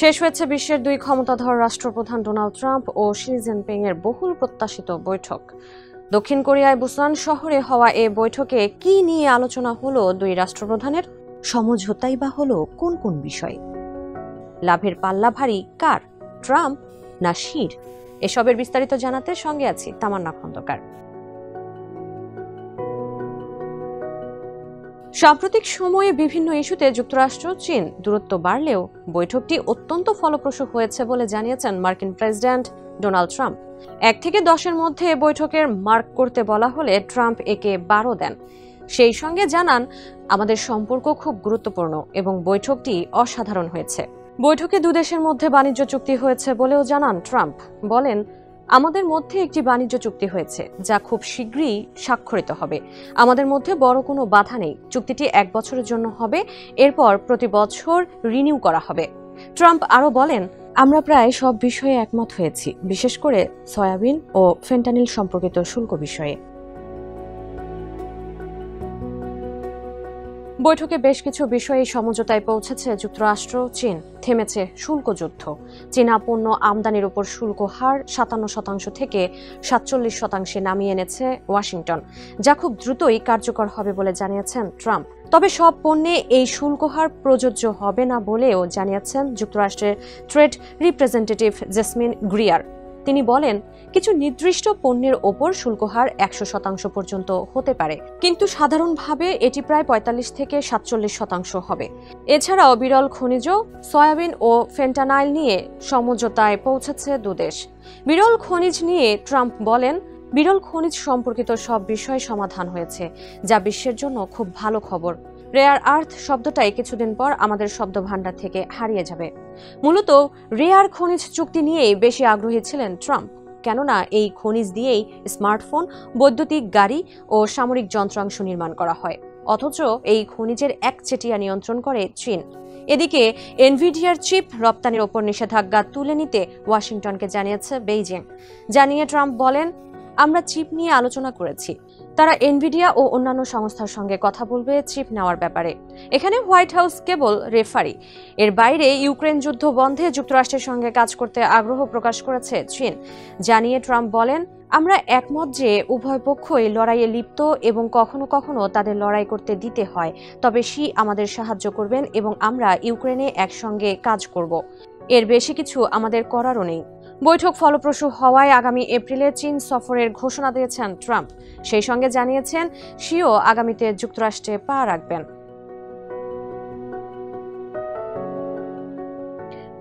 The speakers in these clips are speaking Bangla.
শেষ হয়েছে বিশ্বের দুই ক্ষমতাধর রাষ্ট্রপ্রধান ডোনাল্ড ট্রাম্প ও শি জিনপিং এর বহুল প্রত্যাশিত বৈঠক। দক্ষিণ কোরিয়ায় বুসান শহরে হওয়া এ বৈঠকে কি নিয়ে আলোচনা হলো দুই রাষ্ট্রপ্রধানের? সমঝোতাই বা হলো কোন কোন বিষয়? লাভের পাল্লা ভারী কার, ট্রাম্প না শির? এসবের বিস্তারিত জানাতে সঙ্গে আছি তামান্না খন্দকার। সাম্প্রতিক সময়ে বিভিন্ন ইস্যুতে যুক্তরাষ্ট্র চীন দূরত্ব বাড়লেও বৈঠকটি অত্যন্ত ফলপ্রসূ হয়েছে বলে জানিয়েছেন মার্কিন প্রেসিডেন্ট ডোনাল্ড ট্রাম্প। 1 থেকে 10-এর মধ্যে বৈঠকের মার্ক করতে বলা হলে ট্রাম্প একে 12 দেন। সেই সঙ্গে জানান, আমাদের সম্পর্ক খুব গুরুত্বপূর্ণ এবং বৈঠকটি অসাধারণ হয়েছে। বৈঠকে দুদেশের মধ্যে বাণিজ্য চুক্তি হয়েছে বলেও জানান ট্রাম্প। বলেন, আমাদের মধ্যে একটি বাণিজ্য চুক্তি হয়েছে যা খুব শীঘ্রই স্বাক্ষরিত হবে। আমাদের মধ্যে বড় কোনো বাধা নেই। চুক্তিটি 1 বছরের জন্য হবে, এরপর প্রতি বছর রিনিউ করা হবে। ট্রাম্প আরও বলেন, আমরা প্রায় সব বিষয়ে একমত হয়েছি, বিশেষ করে সয়াবিন ও ফেন্টানিল সম্পর্কিত শুল্ক বিষয়ে। বৈঠকে বেশ কিছু বিষয়ে সমঝোতায় পৌঁছেছে যুক্তরাষ্ট্র চীন। থেমেছে শুল্ক যুদ্ধ। চীনা পণ্য আমদানির উপর শুল্ক হার 57% থেকে 47% নামিয়ে এনেছে ওয়াশিংটন, যা খুব দ্রুতই কার্যকর হবে বলে জানিয়েছেন ট্রাম্প। তবে সব পণ্যে এই শুল্ক হার প্রযোজ্য হবে না বলেও জানিয়েছেন যুক্তরাষ্ট্রের ট্রেড রিপ্রেজেন্টেটিভ জেসমিন গ্রিয়ার। তিনি বলেন, কিছু নির্দিষ্ট পণ্যের ওপর শুল্ক হার 100% পর্যন্ত হতে পারে, কিন্তু সাধারণভাবে এটি প্রায় 45 থেকে 47% হবে। এছাড়াও বিরল খনিজ, সয়াবিন ও ফেন্টানাইল নিয়ে সমঝোতায় পৌঁছেছে দুদেশ। বিরল খনিজ নিয়ে ট্রাম্প বলেন, বিরল খনিজ সম্পর্কিত সব বিষয় সমাধান হয়েছে, যা বিশ্বের জন্য খুব ভালো খবর। রেয়ার আর্থ শব্দটাই কিছুদিন পর আমাদের শব্দভাণ্ডার থেকে হারিয়ে যাবে। মূলত রেয়ার খনিজ চুক্তি নিয়েই বেশি আগ্রহী ছিলেন ট্রাম্প, কেননা এই খনিজ দিয়েই স্মার্টফোন, বৈদ্যুতিক গাড়ি ও সামরিক যন্ত্রাংশ নির্মাণ করা হয়। অথচ এই খনিজের একচেটিয়া নিয়ন্ত্রণ করে চীন। এদিকে এনভিডিয়ার চিপ রপ্তানির ওপর নিষেধাজ্ঞা তুলে নিতে ওয়াশিংটনকে জানিয়েছে বেইজিং। জানিয়ে ট্রাম্প বলেন, আমরা চিপ নিয়ে আলোচনা করেছি। তারা এনভিডিয়া ও অন্যান্য সংস্থার সঙ্গে কথা বলবে চিপ নেওয়ার ব্যাপারে। এখানে হোয়াইট হাউস কেবল রেফারি। এর বাইরে ইউক্রেন যুদ্ধ বন্ধে যুক্তরাষ্ট্রের সঙ্গে কাজ করতে আগ্রহ প্রকাশ করেছে চীন। জানিয়ে ট্রাম্প বলেন, আমরা একমত যে উভয় পক্ষই লড়াইয়ে লিপ্ত এবং কখনো কখনো তাদের লড়াই করতে দিতে হয়, তবে শি আমাদের সাহায্য করবেন এবং আমরা ইউক্রেনে একসঙ্গে কাজ করব। এর বেশি কিছু আমাদের করারও নেই। বৈঠক ফলপ্রসূ হওয়ায় আগামী এপ্রিলে চীন সফরের ঘোষণা দিয়েছেন ট্রাম্প। সেই সঙ্গে জানিয়েছেন, শিও আগামীতে যুক্তরাষ্ট্রে পা রাখবেন।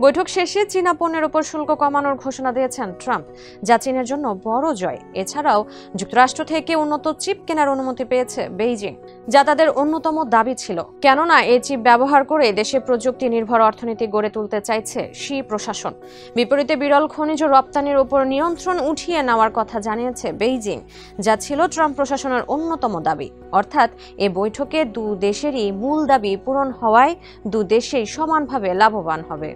বৈঠক শেষে চীনা পণ্যের উপর শুল্ক কমানোর ঘোষণা দিয়েছেন ট্রাম্প, যা চীনের জন্য বড় জয়। এছাড়াও যুক্তরাষ্ট্র থেকে উন্নত চিপ কেনার অনুমতি পেয়েছে বেইজিং, যা তাদের অন্যতম দাবি ছিল, কেননা এই চিপ ব্যবহার করে দেশে প্রযুক্তি নির্ভর অর্থনীতি গড়ে তুলতে চাইছে শি প্রশাসন। বিপরীতে বিরল খনিজ রপ্তানির উপর নিয়ন্ত্রণ উঠিয়ে নেওয়ার কথা জানিয়েছে বেইজিং, যা ছিল ট্রাম্প প্রশাসনের অন্যতম দাবি। অর্থাৎ এ বৈঠকে দু দেশেরই মূল দাবি পূরণ হওয়ায় দু দেশেই সমানভাবে লাভবান হবে।